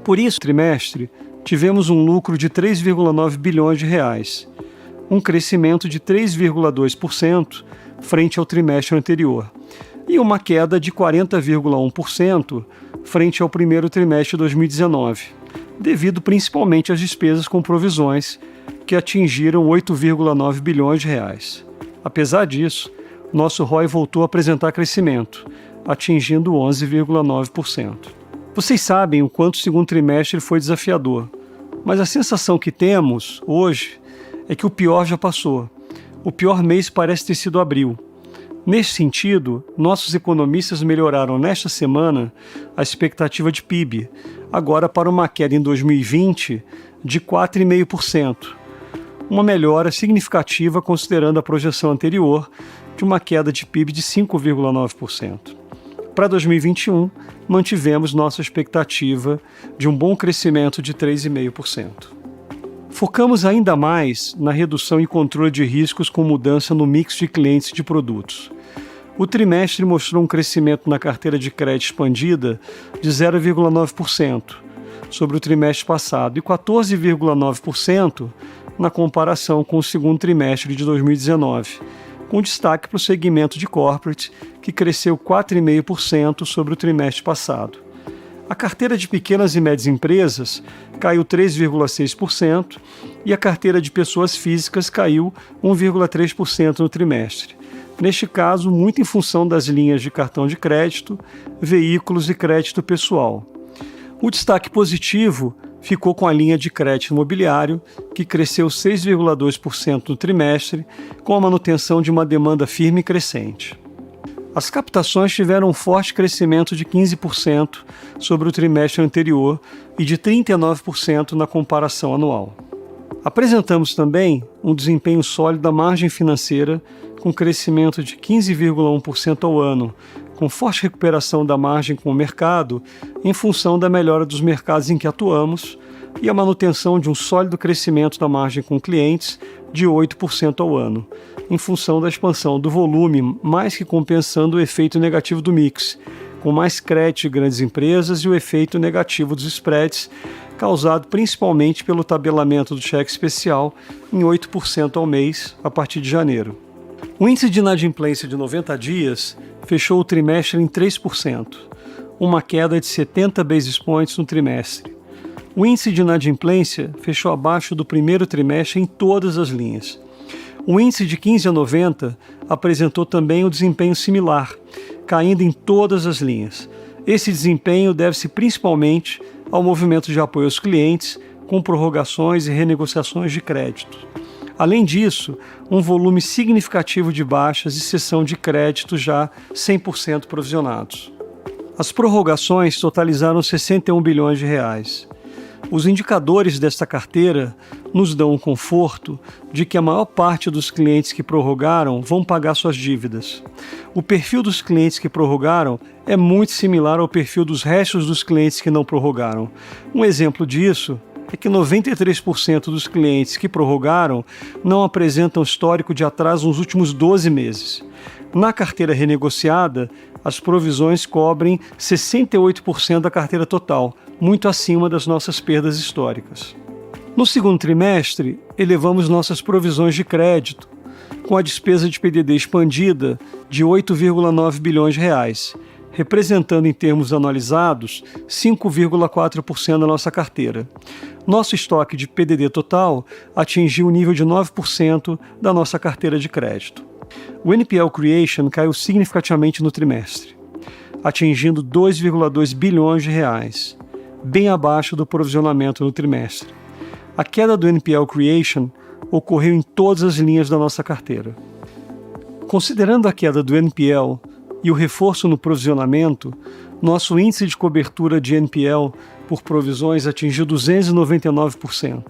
Por isso, no trimestre, tivemos um lucro de 3,9 bilhões de reais, um crescimento de 3,2% frente ao trimestre anterior, e uma queda de 40,1% frente ao primeiro trimestre de 2019, devido principalmente às despesas com provisões, que atingiram 8,9 bilhões de reais. Apesar disso, nosso ROI voltou a apresentar crescimento, atingindo 11,9%. Vocês sabem o quanto o segundo trimestre foi desafiador, mas a sensação que temos hoje é que o pior já passou. O pior mês parece ter sido abril. Nesse sentido, nossos economistas melhoraram nesta semana a expectativa de PIB, agora para uma queda em 2020 de 4,5%, uma melhora significativa considerando a projeção anterior de uma queda de PIB de 5,9%. Para 2021, mantivemos nossa expectativa de um bom crescimento de 3,5%. Focamos ainda mais na redução e controle de riscos com mudança no mix de clientes de produtos. O trimestre mostrou um crescimento na carteira de crédito expandida de 0,9% sobre o trimestre passado e 14,9% na comparação com o segundo trimestre de 2019, com destaque para o segmento de corporate, que cresceu 4,5% sobre o trimestre passado. A carteira de pequenas e médias empresas caiu 3,6% e a carteira de pessoas físicas caiu 1,3% no trimestre. Neste caso, muito em função das linhas de cartão de crédito, veículos e crédito pessoal. O destaque positivo ficou com a linha de crédito imobiliário, que cresceu 6,2% no trimestre, com a manutenção de uma demanda firme e crescente. As captações tiveram um forte crescimento de 15% sobre o trimestre anterior e de 39% na comparação anual. Apresentamos também um desempenho sólido da margem financeira, com crescimento de 15,1% ao ano, com forte recuperação da margem com o mercado em função da melhora dos mercados em que atuamos e a manutenção de um sólido crescimento da margem com clientes de 8% ao ano, em função da expansão do volume, mais que compensando o efeito negativo do mix, com mais crédito de grandes empresas e o efeito negativo dos spreads, causado principalmente pelo tabelamento do cheque especial em 8% ao mês a partir de janeiro. O índice de inadimplência de 90 dias fechou o trimestre em 3%, uma queda de 70 basis points no trimestre. O índice de inadimplência fechou abaixo do primeiro trimestre em todas as linhas. O índice de 15 a 90 apresentou também um desempenho similar, caindo em todas as linhas. Esse desempenho deve-se principalmente ao movimento de apoio aos clientes, com prorrogações e renegociações de crédito. Além disso, um volume significativo de baixas e cessão de crédito já 100% provisionados. As prorrogações totalizaram 61 bilhões de reais. Os indicadores desta carteira nos dão o conforto de que a maior parte dos clientes que prorrogaram vão pagar suas dívidas. O perfil dos clientes que prorrogaram é muito similar ao perfil dos restos dos clientes que não prorrogaram. Um exemplo disso é que 93% dos clientes que prorrogaram não apresentam histórico de atraso nos últimos 12 meses. Na carteira renegociada, as provisões cobrem 68% da carteira total, muito acima das nossas perdas históricas. No segundo trimestre, elevamos nossas provisões de crédito, com a despesa de PDD expandida de 8,9 bilhões de reais, representando em termos anualizados 5,4% da nossa carteira. Nosso estoque de PDD total atingiu o nível de 9% da nossa carteira de crédito. O NPL Creation caiu significativamente no trimestre, atingindo 2,2 bilhões de reais, bem abaixo do provisionamento no trimestre. A queda do NPL Creation ocorreu em todas as linhas da nossa carteira. Considerando a queda do NPL e o reforço no provisionamento, nosso índice de cobertura de NPL por provisões atingiu 299%,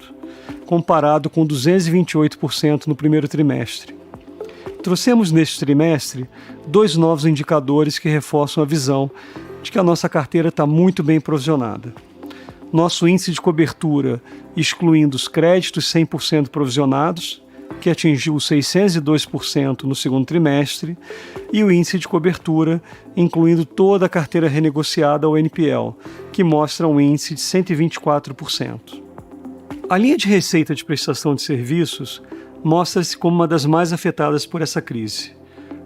comparado com 228% no primeiro trimestre. Trouxemos neste trimestre 2 novos indicadores que reforçam a visão de que a nossa carteira está muito bem provisionada. Nosso índice de cobertura, excluindo os créditos 100% provisionados, que atingiu 602% no segundo trimestre, e o índice de cobertura, incluindo toda a carteira renegociada ao NPL, que mostra um índice de 124%. A linha de receita de prestação de serviços mostra-se como uma das mais afetadas por essa crise,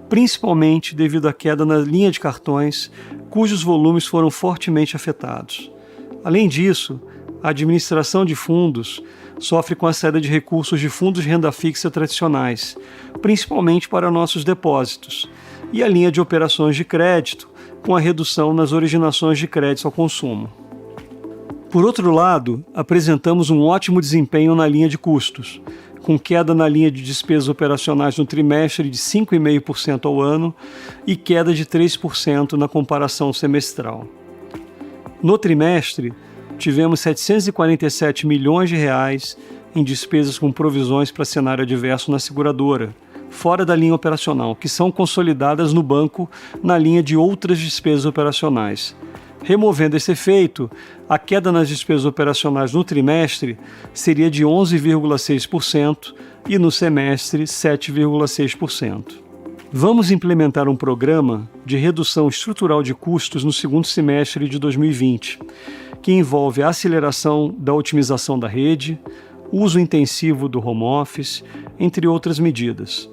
principalmente devido à queda na linha de cartões, cujos volumes foram fortemente afetados. Além disso, a administração de fundos sofre com a saída de recursos de fundos de renda fixa tradicionais, principalmente para nossos depósitos, e a linha de operações de crédito, com a redução nas originações de crédito ao consumo. Por outro lado, apresentamos um ótimo desempenho na linha de custos, com queda na linha de despesas operacionais no trimestre de 5,5% ao ano e queda de 3% na comparação semestral. No trimestre, tivemos R$ 747 milhões em despesas com provisões para cenário adverso na seguradora, fora da linha operacional, que são consolidadas no banco na linha de outras despesas operacionais. Removendo esse efeito, a queda nas despesas operacionais no trimestre seria de 11,6% e no semestre 7,6%. Vamos implementar um programa de redução estrutural de custos no segundo semestre de 2020, que envolve a aceleração da otimização da rede, uso intensivo do home office, entre outras medidas.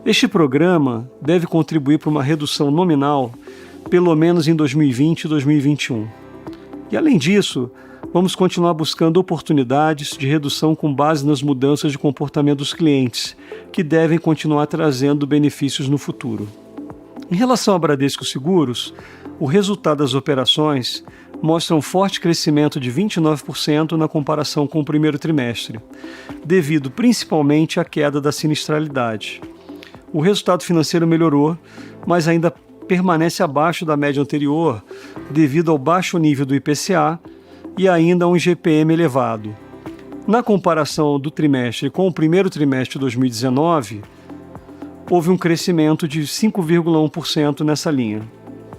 Este programa deve contribuir para uma redução nominal pelo menos em 2020 e 2021. E além disso, vamos continuar buscando oportunidades de redução com base nas mudanças de comportamento dos clientes, que devem continuar trazendo benefícios no futuro. Em relação a Bradesco Seguros, o resultado das operações mostra um forte crescimento de 29% na comparação com o primeiro trimestre, devido principalmente à queda da sinistralidade. O resultado financeiro melhorou, mas ainda permanece abaixo da média anterior devido ao baixo nível do IPCA e ainda a um IGPM elevado. Na comparação do trimestre com o primeiro trimestre de 2019, houve um crescimento de 5,1% nessa linha.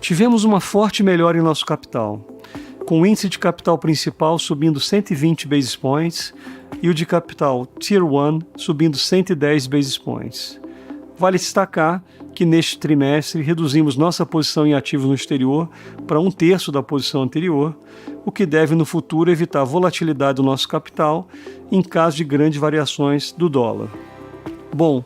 Tivemos uma forte melhora em nosso capital, com o índice de capital principal subindo 120 basis points e o de capital Tier 1 subindo 110 basis points. Vale destacar que neste trimestre reduzimos nossa posição em ativos no exterior para 1/3 da posição anterior, o que deve no futuro evitar a volatilidade do nosso capital em caso de grandes variações do dólar. Bom,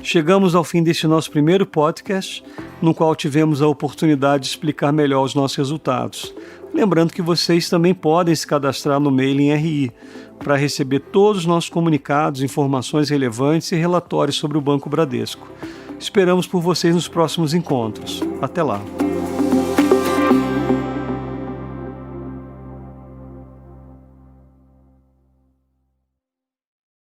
chegamos ao fim deste nosso primeiro podcast, no qual tivemos a oportunidade de explicar melhor os nossos resultados. Lembrando que vocês também podem se cadastrar no mailing RI para receber todos os nossos comunicados, informações relevantes e relatórios sobre o Banco Bradesco. Esperamos por vocês nos próximos encontros. Até lá!